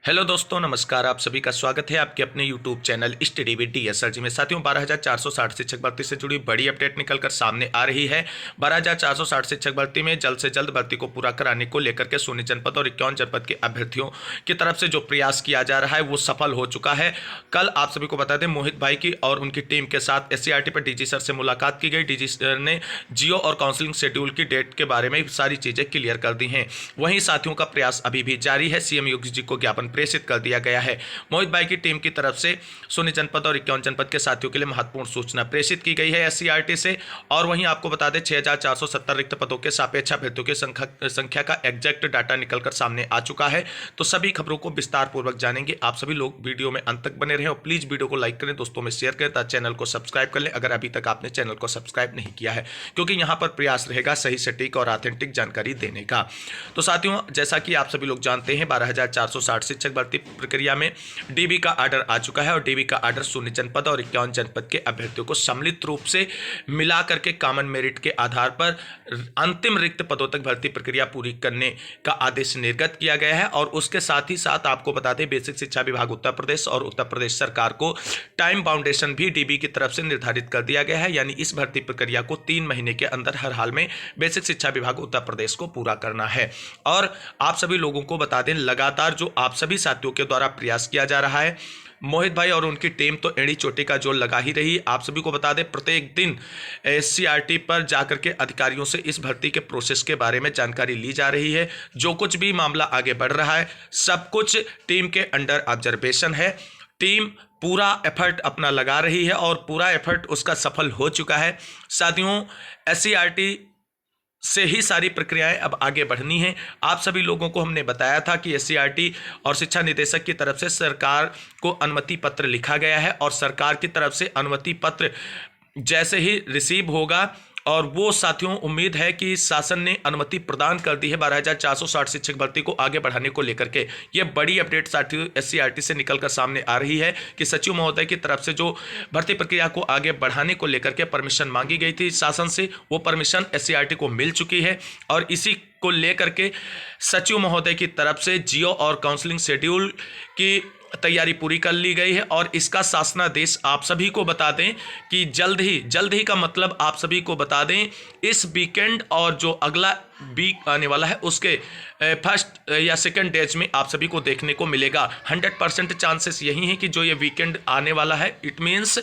Hello दोस्तों, नमस्कार। आप सभी का स्वागत है आपके अपने YouTube channel study with DSR जी में। साथियों, 12,460 शिक्षक भर्ती से जुड़ी बड़ी अपडेट निकलकर सामने आ रही है। 12,460 शिक्षक भर्ती में जल्द से जल्द भर्ती को पूरा कराने को लेकर के सोनी जनपद और 51 जनपद के अभ्यर्थियों की तरफ से जो प्रयास किया जा रहा है वो सफल हो चुका है। कल आप सभी को बता दें, मोहित भाई की और उनकी टीम के साथ SCRT पर DG सर से मुलाकात की गई। DG सर ने जियो और काउंसलिंग शेड्यूल की डेट के बारे में सारी चीजें क्लियर कर दी हैं। वहीं साथियों का प्रयास अभी भी जारी है। CM योगी जी को ज्ञापन प्रेषित कर दिया गया है। मोहित भाई की टीम की तरफ से सोनी जनपद और 51 जनपद के साथियों के लिए महत्वपूर्ण सूचना प्रेषित की गई है SCRT से। और वहीं आपको बता दें, 6,470 रिक्त पदों के सापेक्ष अभ्यर्थियों की संख्या का एग्जैक्ट डाटा निकलकर सामने आ चुका है। तो सभी खबरों को विस्तार पूर्वक जानेंगे। आप सभी लोग वीडियो में अंत तक बने रहें और प्लीज वीडियो को लाइक करें, दोस्तों में शेयर करें, ताकि चैनल को सब्सक्राइब कर लें अगर अभी तक आपने चैनल को सब्सक्राइब नहीं किया है, क्योंकि यहां पर प्रयास रहेगा सही सटीक और ऑथेंटिक जानकारी देने का। तो साथियों, जैसा कि आप सभी लोग जानते हैं, 12,460 शिक्षक भर्ती प्रक्रिया में DB का ऑर्डर आ चुका है और DB का ऑर्डर सोनी जनपद और 51 जनपद के अभ्यर्थियों को सम्मिलित रूप से मिला करके कॉमन मेरिट के आधार पर अंतिम रिक्त पदों तक भर्ती प्रक्रिया पूरी करने का आदेश निर्गत किया गया है। और उसके साथ ही साथ आपको बता दें, बेसिक शिक्षा विभाग उत्तर प्रदेश और उत्तर प्रदेश सरकार को टाइम बाउंडेशन भी DB की तरफ से निर्धारित कर दिया गया है। यानी इस भर्ती प्रक्रिया को 3 महीने के अंदर हर हाल में बेसिक शिक्षा विभाग उत्तर प्रदेश को पूरा करना है। और आप सभी लोगों को बता दें, लगातार जो आप सभी साथियों के द्वारा प्रयास किया जा रहा है, मोहित भाई और उनकी टीम तो एड़ी चोटी का जोर लगा ही रही। आप सभी को बता दें, प्रत्येक दिन SCRT पर जाकर के अधिकारियों से इस भर्ती के प्रोसेस के बारे में जानकारी ली जा रही है। जो कुछ भी मामला आगे बढ़ रहा है, सब कुछ टीम के अंडर ऑब्जर्वेशन है। टीम पूरा एफर्ट अपना लगा रही है और पूरा एफर्ट उसका सफल हो चुका है। साथियों, SCRT से ही सारी प्रक्रियाएं अब आगे बढ़नी है। आप सभी लोगों को हमने बताया था कि SCRT और शिक्षा निदेशक की तरफ से सरकार को अनुमति पत्र लिखा गया है और सरकार की तरफ से अनुमति पत्र जैसे ही रिसीव होगा, और वो साथियों उम्मीद है कि शासन ने अनुमति प्रदान कर दी है 12,460 शिक्षक भर्ती को आगे बढ़ाने को लेकर के। ये बड़ी अपडेट साथियों SCRT से निकलकर सामने आ रही है कि सचिव महोदय की तरफ से जो भर्ती प्रक्रिया को आगे बढ़ाने को लेकर के परमिशन मांगी गई थी शासन से, वो परमिशन SCRT को मिल चुकी है। और इसी को लेकर के सचिव महोदय की तरफ से जियो और काउंसलिंग शेड्यूल की तैयारी पूरी कर ली गई है। और इसका शासनादेश आप सभी को बता दें कि जल्द ही का मतलब आप सभी को बता दें, इस वीकेंड और जो अगला वीक आने वाला है उसके फर्स्ट या सेकंड डेज में आप सभी को देखने को मिलेगा। 100% चांसेस यही है कि जो ये वीकेंड आने वाला है, इट मीन्स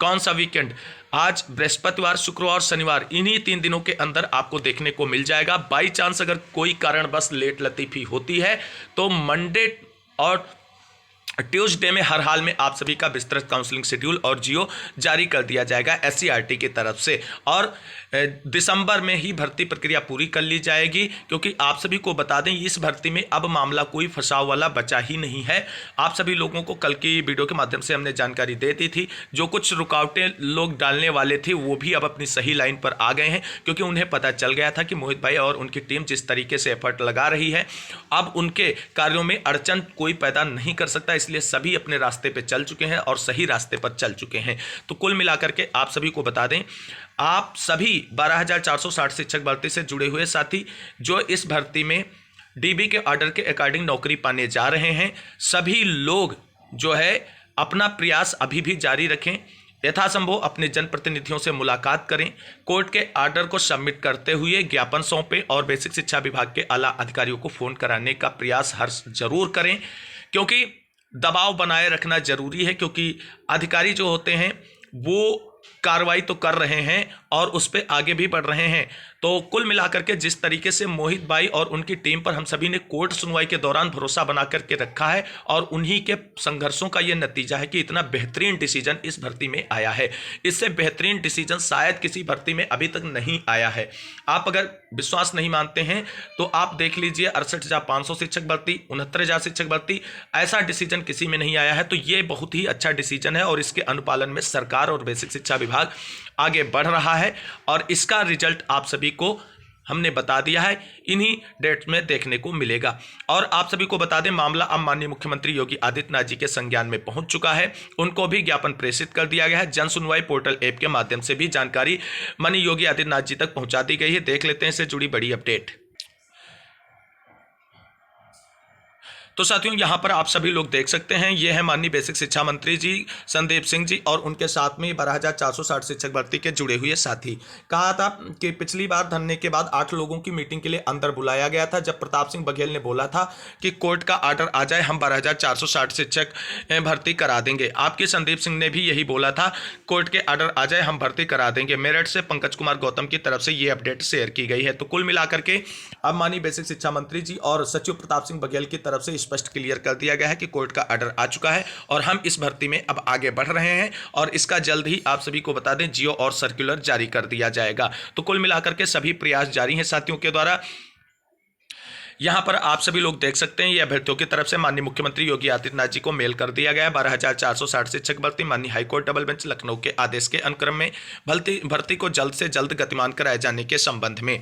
कौन सा वीकेंड, आज बृहस्पतिवार, शुक्रवार, शनिवार, इन्हीं 3 दिनों के अंदर आपको देखने को मिल जाएगा। बाई चांस अगर कोई कारण बस लेट लतीफी होती है तो मंडे और ट्यूसडे में हर हाल में आप सभी का विस्तृत काउंसलिंग शेड्यूल और जियो जारी कर दिया जाएगा SCRT की तरफ से। और दिसंबर में ही भर्ती प्रक्रिया पूरी कर ली जाएगी, क्योंकि आप सभी को बता दें, इस भर्ती में अब मामला कोई फंसाव वाला बचा ही नहीं है। आप सभी लोगों को कल की वीडियो के माध्यम से हमने जानकारी दे दी थी। जो कुछ रुकावटें लोग डालने वाले थे वो भी अब अपनी सही लाइन पर आ गए हैं, क्योंकि उन्हें पता चल गया था कि मोहित भाई और उनकी टीम जिस तरीके से एफर्ट लगा रही है, अब उनके कार्यों में अड़चन कोई पैदा नहीं कर सकता। इसलिए सभी अपने रास्ते पे चल चुके हैं और सही रास्ते पर चल चुके हैं। तो कुल मिलाकर के आप सभी को बता दें, आप सभी 12,460 शिक्षक भर्ती से जुड़े हुए साथी जो इस भर्ती में DB के ऑर्डर के अकॉर्डिंग नौकरी पाने जा रहे हैं, सभी लोग जो है अपना प्रयास अभी भी जारी रखें। यथासंभव अपने जनप्रतिनिधियों से मुलाकात करें, कोर्ट के ऑर्डर को सबमिट करते हुए ज्ञापन सौंपें और बेसिक शिक्षा विभाग के आला अधिकारियों को फोन कराने का प्रयास हर जरूर करें, क्योंकि दबाव बनाए रखना जरूरी है। क्योंकि अधिकारी जो होते हैं वो कार्रवाई तो कर रहे हैं और उस पर आगे भी बढ़ रहे हैं। तो कुल मिलाकर के जिस तरीके से मोहित भाई और उनकी टीम पर हम सभी ने कोर्ट सुनवाई के दौरान भरोसा बना करके रखा है, और उन्हीं के संघर्षों का यह नतीजा है कि इतना बेहतरीन डिसीजन इस भर्ती में आया है। इससे बेहतरीन डिसीजन शायद किसी भर्ती में अभी तक नहीं आया है। आप अगर विश्वास नहीं मानते हैं तो आप देख लीजिए, 68,500 शिक्षक भर्ती, 69,000 शिक्षक भर्ती, ऐसा डिसीजन किसी में नहीं आया है। तो ये बहुत ही अच्छा डिसीजन है और इसके अनुपालन में सरकार और बेसिक शिक्षा विभाग आगे बढ़ रहा है, और इसका रिजल्ट आप सभी को हमने बता दिया है, इन्हीं डेट में देखने को मिलेगा। और आप सभी को बता दें, मामला अब माननीय मुख्यमंत्री योगी आदित्यनाथ जी के संज्ञान में पहुंच चुका है। उनको भी ज्ञापन प्रेषित कर दिया गया है। जन सुनवाई पोर्टल ऐप के माध्यम से भी जानकारी माननीय योगी आदित्यनाथ जी तक पहुंचा दी गई है। देख लेते हैं इससे जुड़ी बड़ी अपडेट। तो साथियों यहाँ पर आप सभी लोग देख सकते हैं, ये है माननीय बेसिक शिक्षा मंत्री जी संदीप सिंह जी और उनके साथ में 12,460 शिक्षक भर्ती के जुड़े हुए साथी। कहा था कि पिछली बार धरने के बाद 8 लोगों की मीटिंग के लिए अंदर बुलाया गया था, जब प्रताप सिंह बघेल ने बोला था कि कोर्ट का आर्डर आ जाए हम 12,460 शिक्षक भर्ती करा देंगे। आपके संदीप सिंह ने भी यही बोला था, कोर्ट के आर्डर आ जाए हम भर्ती करा देंगे। मेरठ से पंकज कुमार गौतम की तरफ से ये अपडेट शेयर की गई है। तो कुल मिलाकर के अब माननीय बेसिक शिक्षा मंत्री जी और सचिव प्रताप सिंह बघेल की तरफ से स्पष्ट क्लियर कर दिया गया है कि कोर्ट का ऑर्डर आ चुका है और हम इस भर्ती में अब आगे बढ़ रहे हैं और इसका जल्द ही आप सभी को बता दें जियो और सर्कुलर जारी कर दिया जाएगा। तो कुल मिलाकर के सभी प्रयास जारी हैं साथियों के द्वारा। यहां पर आप सभी लोग देख सकते हैं, ये अभ्यर्थियों की तरफ से माननीय मुख्यमंत्री योगी आदित्यनाथ जी को मेल कर दिया गया है। 12,460 शिक्षक भर्ती माननीय हाईकोर्ट डबल बेंच लखनऊ के आदेश के अनुक्रम में भर्ती को जल्द से जल्द गतिमान कराए जाने के संबंध में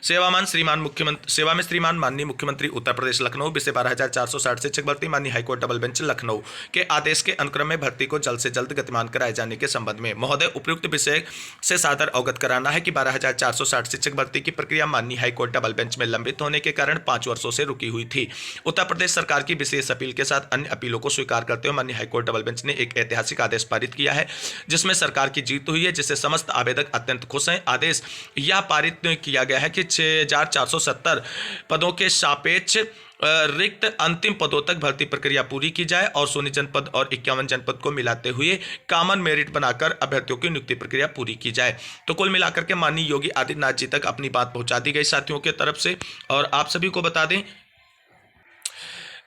सेवा में श्रीमान माननीय मुख्यमंत्री उत्तर प्रदेश लखनऊ विषय 12,460 शिक्षक भर्ती माननीय हाईकोर्ट डबल बेंच लखनऊ के आदेश के अनुक्रम में भर्ती को जल्द से जल्द गतिमान कराए जाने के संबंध में महोदय उपयुक्त विषय से सादर अवगत कराना है कि 12,460 शिक्षक भर्ती की प्रक्रिया माननीय हाईकोर्ट डबल बेंच में लंबित होने के कारण 5 वर्षों से रुकी हुई थी। उत्तर प्रदेश सरकार की विशेष अपील के साथ अन्य अपीलों को स्वीकार करते हुए माननीय हाईकोर्ट डबल बेंच ने एक ऐतिहासिक आदेश पारित किया है जिसमें सरकार की जीत हुई है, जिससे समस्त आवेदक अत्यंत खुश हैं। आदेश यह पारित किया गया है कि 6,470 पदों के सापेक्ष रिक्त अंतिम पदों तक भर्ती प्रक्रिया पूरी की जाए और 16 जनपद और 51 जनपद को मिलाते हुए कॉमन मेरिट बनाकर अभ्यर्थियों की नियुक्ति प्रक्रिया पूरी की जाए। तो कुल मिलाकर के माननीय योगी आदित्यनाथ जी तक अपनी बात पहुंचा दी गई साथियों के तरफ से। और आप सभी को बता दें,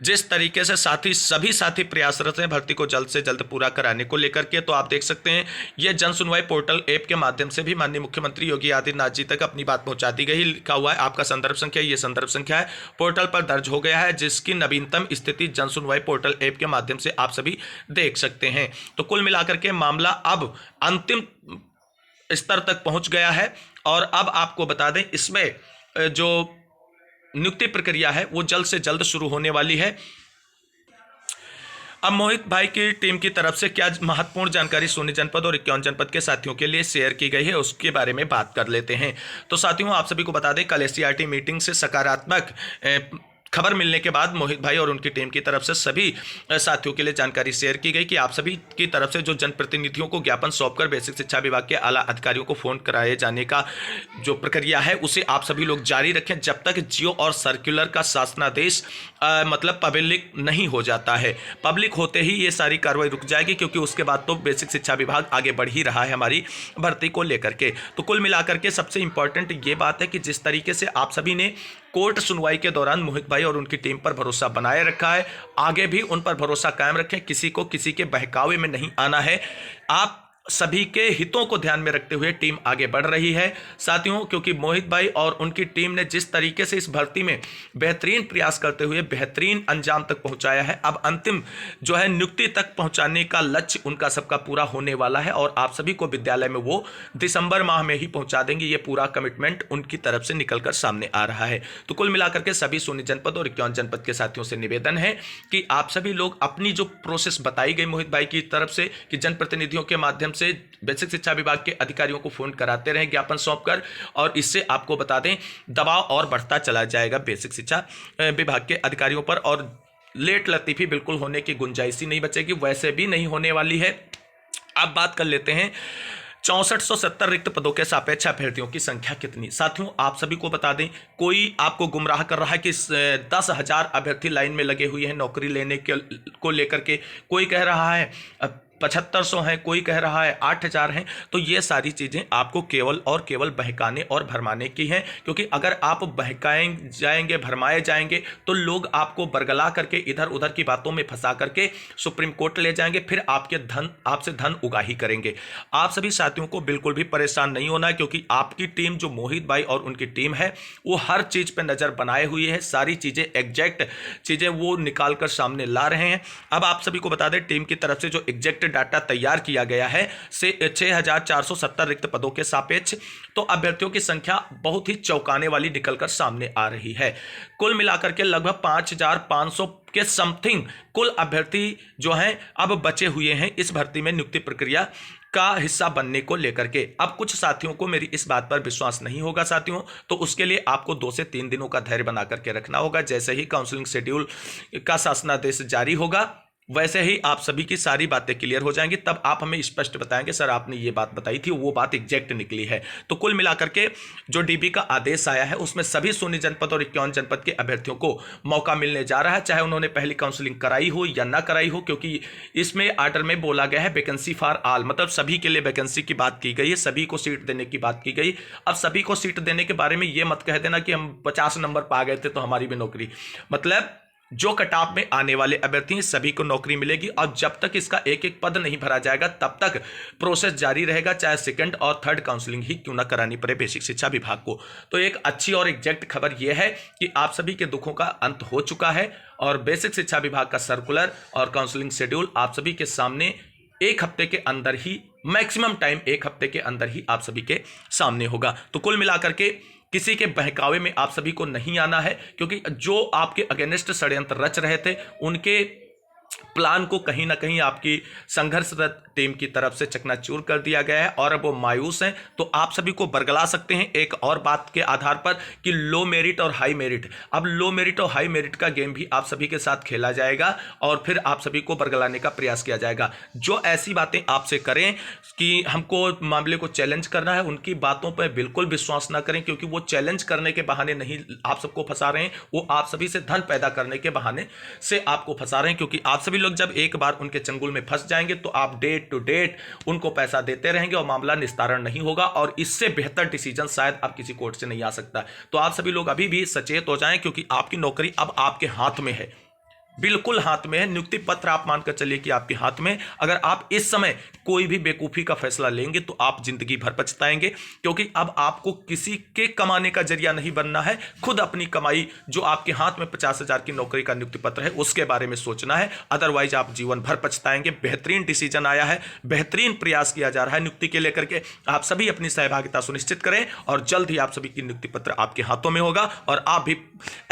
जिस तरीके से सभी साथी प्रयासरत हैं भर्ती को जल्द से जल्द पूरा कराने को लेकर के, तो आप देख सकते हैं ये जन सुनवाई पोर्टल ऐप के माध्यम से भी माननीय मुख्यमंत्री योगी आदित्यनाथ जी तक अपनी बात पहुंचा दी गई। लिखा हुआ है आपका संदर्भ संख्या, ये संदर्भ संख्या है, पोर्टल पर दर्ज हो गया है, जिसकी नवीनतम स्थिति जन सुनवाई पोर्टल ऐप के माध्यम से आप सभी देख सकते हैं। तो कुल मिलाकर के मामला अब अंतिम स्तर तक पहुंच गया है और अब आपको बता दें इसमें जो नियुक्ति प्रक्रिया है वो जल्द से जल्द शुरू होने वाली है। अब मोहित भाई की टीम की तरफ से क्या महत्वपूर्ण जानकारी 16 जनपद और 51 जनपद के साथियों के लिए शेयर की गई है उसके बारे में बात कर लेते हैं। तो साथियों आप सभी को बता दें, कल एससीईआरटी मीटिंग से सकारात्मक खबर मिलने के बाद मोहित भाई और उनकी टीम की तरफ से सभी साथियों के लिए जानकारी शेयर की गई कि आप सभी की तरफ से जो जनप्रतिनिधियों को ज्ञापन सौंपकर बेसिक शिक्षा विभाग के आला अधिकारियों को फोन कराए जाने का जो प्रक्रिया है उसे आप सभी लोग जारी रखें जब तक जियो और सर्कुलर का शासनादेश मतलब पब्लिक नहीं हो जाता है। पब्लिक होते ही ये सारी कार्रवाई रुक जाएगी, क्योंकि उसके बाद तो बेसिक शिक्षा विभाग आगे बढ़ ही रहा है हमारी भर्ती को लेकर के। तो कुल मिलाकर के सबसे इंपॉर्टेंट ये बात है कि जिस तरीके से आप सभी ने कोर्ट सुनवाई के दौरान मोहित भाई और उनकी टीम पर भरोसा बनाए रखा है, आगे भी उन पर भरोसा कायम रखें। किसी को किसी के बहकावे में नहीं आना है। आप सभी के हितों को ध्यान में रखते हुए टीम आगे बढ़ रही है साथियों, क्योंकि मोहित भाई और उनकी टीम ने जिस तरीके से इस भर्ती में बेहतरीन प्रयास करते हुए बेहतरीन अंजाम तक पहुंचाया है, अब अंतिम जो है नियुक्ति तक पहुंचाने का लक्ष्य उनका सबका पूरा होने वाला है और आप सभी को विद्यालय में वो दिसंबर माह में ही पहुंचा देंगे। ये पूरा कमिटमेंट उनकी तरफ से निकलकर सामने आ रहा है। तो कुल मिलाकर के सभी 16 जनपद और 51 जनपद के साथियों से निवेदन है कि आप सभी लोग अपनी जो प्रोसेस बताई गई मोहित भाई की तरफ से कि जनप्रतिनिधियों के माध्यम से बेसिक शिक्षा विभाग के अधिकारियों को फोन कराते रहें ज्ञापन सौंपकर, और इससे आपको बता दें दबाव और बढ़ता चला जाएगा बेसिक शिक्षा विभाग के अधिकारियों पर और लेट लतीफी बिल्कुल होने की गुंजाइश ही नहीं बचेगी, वैसे भी नहीं होने वाली है। अब बात कर लेते हैं 6470 रिक्त पदों के सापेक्ष अभ्यर्थियों की संख्या कितनी। साथियों आप सभी को बता दें, कोई आपको गुमराह कर रहा है कि 10,000 अभ्यर्थी लाइन में लगे हुए हैं नौकरी लेने को लेकर के, कोई कह रहा है 7500 हैं, कोई कह रहा है 8000 हैं। तो ये सारी चीज़ें आपको केवल और केवल बहकाने और भरमाने की हैं, क्योंकि अगर आप बहकाए जाएंगे भरमाए जाएंगे तो लोग आपको बरगला करके इधर उधर की बातों में फंसा करके सुप्रीम कोर्ट ले जाएंगे, फिर आपसे धन उगाही करेंगे। आप सभी साथियों को बिल्कुल भी परेशान नहीं होना है, क्योंकि आपकी टीम जो मोहित भाई और उनकी टीम है वो हर चीज़ पर नज़र बनाए हुई है, सारी चीज़ें एग्जैक्ट चीज़ें वो निकाल कर सामने ला रहे हैं। अब आप सभी को बता दें टीम की तरफ से जो एग्जैक्ट डाटा तैयार किया गया है से 6470 रिक्त पदों के सापेक्ष तो अभ्यर्थियों की संख्या बहुत ही चौंकाने वाली निकलकर सामने आ रही है। कुल मिलाकर के लगभग 5500 के समथिंग कुल अभ्यर्थी जो हैं अब बचे हुए हैं इस भर्ती में नियुक्ति प्रक्रिया का हिस्सा बनने को लेकर के। अब कुछ साथियों को मेरी इस बात पर विश्वास नहीं होगा साथियों, तो उसके लिए आपको 2 से 3 दिनों का धैर्य बना करके रखना होगा। जैसे ही काउंसलिंग शेड्यूल का शासनादेश जारी होगा वैसे ही आप सभी की सारी बातें क्लियर हो जाएंगी, तब आप हमें स्पष्ट बताएंगे सर आपने ये बात बताई थी वो बात एग्जैक्ट निकली है। तो कुल मिलाकर के जो डीबी का आदेश आया है उसमें सभी 16 जनपद और 51 जनपद के अभ्यर्थियों को मौका मिलने जा रहा है, चाहे उन्होंने पहली काउंसलिंग कराई हो या ना कराई हो, क्योंकि इसमें आर्डर में बोला गया है वैकेंसी फॉर ऑल, मतलब सभी के लिए वैकेंसी की बात की गई है, सभी को सीट देने की बात की गई। अब सभी को सीट देने के बारे में ये मत कह देना कि हम 50 नंबर पा गए थे तो हमारी भी नौकरी, मतलब जो कटाव में आने वाले अभ्यर्थी हैं सभी को नौकरी मिलेगी, और जब तक इसका एक एक पद नहीं भरा जाएगा तब तक प्रोसेस जारी रहेगा, चाहे सेकंड और थर्ड काउंसलिंग ही क्यों ना करानी पड़े बेसिक शिक्षा विभाग को। तो एक अच्छी और एग्जैक्ट खबर यह है कि आप सभी के दुखों का अंत हो चुका है, और बेसिक शिक्षा विभाग का सर्कुलर और काउंसलिंग शेड्यूल आप सभी के सामने एक हफ्ते के अंदर ही, मैक्सिमम टाइम एक हफ्ते के अंदर ही आप सभी के सामने होगा। तो कुल मिलाकर के किसी के बहकावे में आप सभी को नहीं आना है, क्योंकि जो आपके अगेंस्ट षड्यंत्र रच रहे थे उनके प्लान को कहीं ना कहीं आपकी संघर्षरत टीम की तरफ से चकनाचूर कर दिया गया है, और अब वो मायूस हैं। तो आप सभी को बरगला सकते हैं एक और बात के आधार पर कि लो मेरिट और हाई मेरिट, अब लो मेरिट और हाई मेरिट का गेम भी आप सभी के साथ खेला जाएगा, और फिर आप सभी को बरगलाने का प्रयास किया जाएगा। जो ऐसी बातें आपसे करें कि हमको मामले को चैलेंज करना है, उनकी बातों पर बिल्कुल विश्वास ना करें, क्योंकि वो चैलेंज करने के बहाने नहीं आप सबको फंसा रहे हैं, वो आप सभी से धन पैदा करने के बहाने से आपको फंसा रहे हैं। क्योंकि आप सभी लोग जब एक बार उनके चंगुल में फंस जाएंगे तो आप डेट टू डेट उनको पैसा देते रहेंगे और मामला निस्तारण नहीं होगा, और इससे बेहतर डिसीजन शायद अब किसी कोर्ट से नहीं आ सकता। तो आप सभी लोग अभी भी सचेत हो जाएं, क्योंकि आपकी नौकरी अब आपके हाथ में है, बिल्कुल हाथ में है। नियुक्ति पत्र आप मानकर चलिए कि आपके हाथ में। अगर आप इस समय कोई भी बेवकूफ़ी का फैसला लेंगे तो आप जिंदगी भर पछताएंगे, क्योंकि अब आपको किसी के कमाने का जरिया नहीं बनना है, खुद अपनी कमाई जो आपके हाथ में 50,000 की नौकरी का नियुक्ति पत्र है उसके बारे में सोचना है, अदरवाइज आप जीवन भर पछताएंगे। बेहतरीन डिसीजन आया है, बेहतरीन प्रयास किया जा रहा है नियुक्ति के लेकर के। आप सभी अपनी सहभागिता सुनिश्चित करें, और जल्द ही आप सभी की नियुक्ति पत्र आपके हाथों में होगा, और आप भी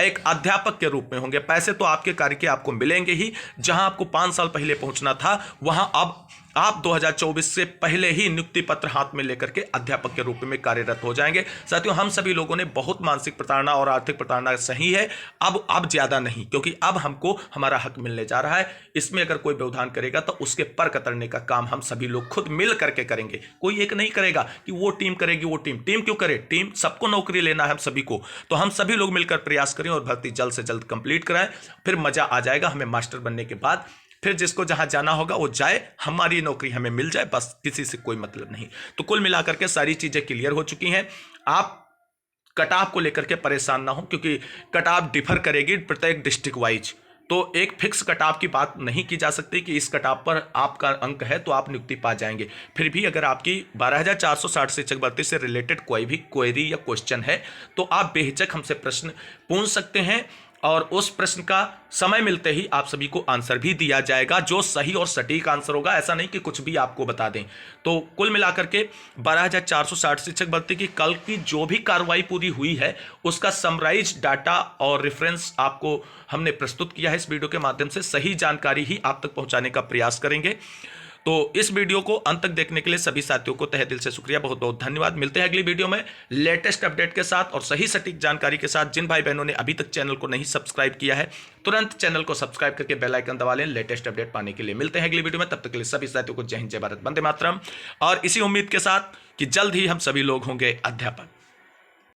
एक अध्यापक के रूप में होंगे। पैसे तो आपके कार्य के आपको मिलेंगे ही, जहां आपको 5 साल पहले पहुंचना था वहां अब आप 2024 से पहले ही नियुक्ति पत्र हाथ में लेकर के अध्यापक के रूप में कार्यरत हो जाएंगे। साथियों, हम सभी लोगों ने बहुत मानसिक प्रताड़ना और आर्थिक प्रताड़ना सही है, अब ज्यादा नहीं, क्योंकि अब हमको हमारा हक मिलने जा रहा है। इसमें अगर कोई व्यवधान करेगा तो उसके पर कतरने का काम हम सभी लोग खुद मिल करके करेंगे। कोई एक नहीं करेगा कि वो टीम करेगी, वो टीम क्यों करे, टीम सबको नौकरी लेना है हम सभी को। तो हम सभी लोग मिलकर प्रयास करें और भर्ती जल्द से जल्द कंप्लीट कराएं, फिर मजा आ जाएगा हमें मास्टर बनने के बाद। फिर जिसको जहां जाना होगा वो जाए, हमारी नौकरी हमें मिल जाए, बस किसी से कोई मतलब नहीं। तो कुल मिलाकर के सारी चीजें क्लियर हो चुकी हैं। आप कटाव को लेकर के परेशान ना हो, क्योंकि कटाव डिफर करेगी प्रत्येक डिस्ट्रिक्ट वाइज, तो एक फिक्स कटाव की बात नहीं की जा सकती कि इस कटाव पर आपका अंक है तो आप नियुक्ति पा जाएंगे। फिर भी अगर आपकी 12,460 शिक्षक भर्ती से रिलेटेड कोई भी क्वेरी या क्वेश्चन है तो आप बेहिचक हमसे प्रश्न पूछ सकते हैं, और उस प्रश्न का समय मिलते ही आप सभी को आंसर भी दिया जाएगा, जो सही और सटीक आंसर होगा। ऐसा नहीं कि कुछ भी आपको बता दें। तो कुल मिलाकर के 12,460 शिक्षक भर्ती की कल की जो भी कार्रवाई पूरी हुई है उसका समराइज डाटा और रेफरेंस आपको हमने प्रस्तुत किया है इस वीडियो के माध्यम से। सही जानकारी ही आप तक पहुंचाने का प्रयास करेंगे। तो इस वीडियो को अंत तक देखने के लिए सभी साथियों को तहे दिल से शुक्रिया, बहुत बहुत धन्यवाद। मिलते हैं अगली वीडियो में लेटेस्ट अपडेट के साथ और सही सटीक जानकारी के साथ। जिन भाई बहनों ने अभी तक चैनल को नहीं सब्सक्राइब किया है तुरंत चैनल को सब्सक्राइब करके बेल आइकन दबा लें लेटेस्ट अपडेट पाने के लिए। मिलते हैं अगली वीडियो में, तब तक के लिए सभी साथियों को जय हिंद, जय भारत, वंदे मातरम, और इसी उम्मीद के साथ कि जल्द ही हम सभी लोग होंगे अध्यापक।